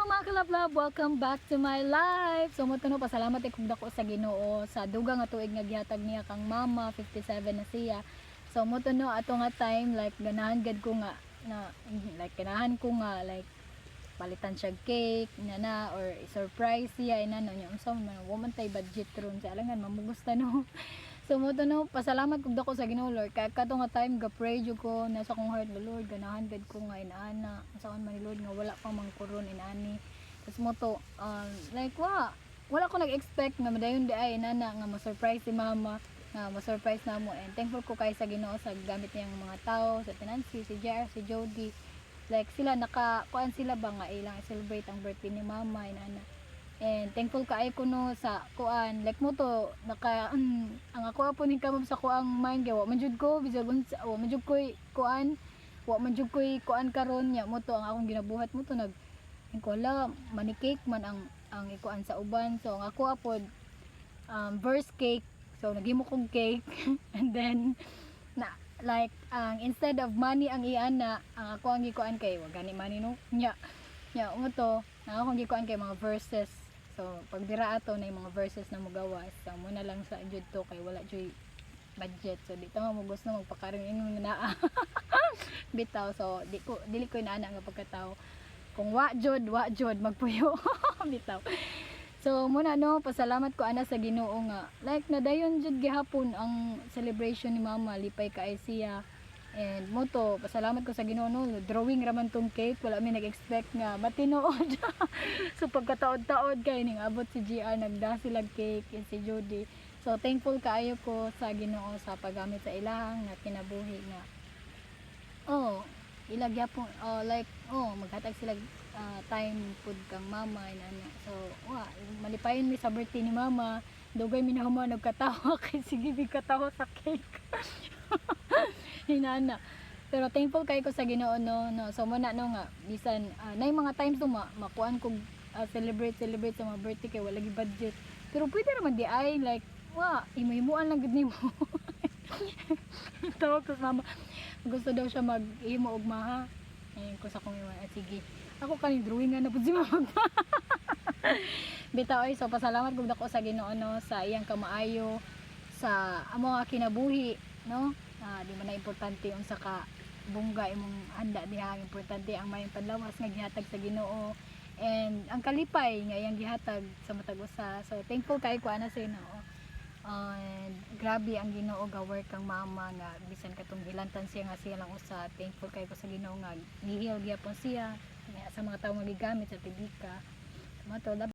mga kalablab, welcome back to my life. So mo no, pasalamat kung dako sa Ginoo sa dugang nga tuig nga gihatag niya kang mama, 57 na siya. So mo no, ato nga time like ganahan gad ko nga na like ganahan ko nga like palitan siya cake na or surprise siya ina no nya unsa man woman tay budget ron sa alangan mamugusta no. So mo no, pasalamat kung dako sa Ginoo Lord kay kadto nga time ga pray jud ko nasa kong heart Lord ganahan gad ko nga inaana saan man ni Lord nga wala pa man kuron inani. Tas mo to like wala ko nag-expect nga madayon di ay inana nga ma-surprise si mama nga ma-surprise namo and thankful ko kay sa Ginoo sa gamit niyang mga tao sa Tinansi, si JR, si Jody. Like sila kuan sila ba nga ilang celebrate ang birthday ni mama inana. And thankful kaayo ko no sa kuan like mo to ang ako po ni kamam sa kuang mind wa man jud ko bisag unsa wa man jud koy kuan wa man jud koy kuan karon nya mo to ang akong ginabuhat mo to ko la manicake man ang ikuan sa uban. So ang ako apod verse cake, so naghimo kog cake and then na like instead of money ang iana ang ako ang gikuan kay wa gani money no nya mo to na akong gikuan kay mga verses. So pag dira ato na yung mga verses na magawas so mo na lang sa jud to kay wala jud budget. So dito nga mo gusto magpakaron ingon na bitaw. So dili ko inaana nga pagkatao kung wa jud magpuyo bitaw. So muna no, pasalamat ko ana sa Ginoo nga like nadayon jud gihapon ang celebration ni mama lipay kaay siya. And mo to pasalamat ko sa Ginoo no, drawing raman tong cake wala mi nag-expect nga matinuod. So pagkataod-taod kay ning abot si GR nagda sila cake and si Jody. So thankful kaayo ko sa Ginoo sa paggamit sa ilahang nga kinabuhi nga ilagya po like maghatag sila time pud kang mama inana. So malipayon mi sa birthday ni mama dugay mi na human nagkatawa kay sige mi katawa sa cake. Hinana. Pero thankful kay ko sa Ginoo no. So mo na no nga bisan nay mga times to makuan kog celebrate sa mga birthday kay wala gi budget. Pero pwede naman di ay like imo-imoan lang gud nimo. Tawag ko sa mama. Gusto daw siya mag-imo og maha. Ayun ko sa kong sige. Ako kani drawing nga na pud si mama. Bitaw so pasalamat gud ako sa Ginoo no sa iyang kamaayo sa amo nga kinabuhi no. Di man na importante unsa ka bungga imong handa diha, importante ang mayong panlawas nga gihatag sa Ginoo and ang kalipay nga iyang gihatag sa matag usa. So thankful kay ko ana sa Ginoo. And grabe ang Ginoo ga work kang mama nga bisan katong gilantan siya nga siya lang usa. Thankful kay ko sa Ginoo nga gihil gyapon siya sa mga tawo nga gigamit sa tibika. Mo to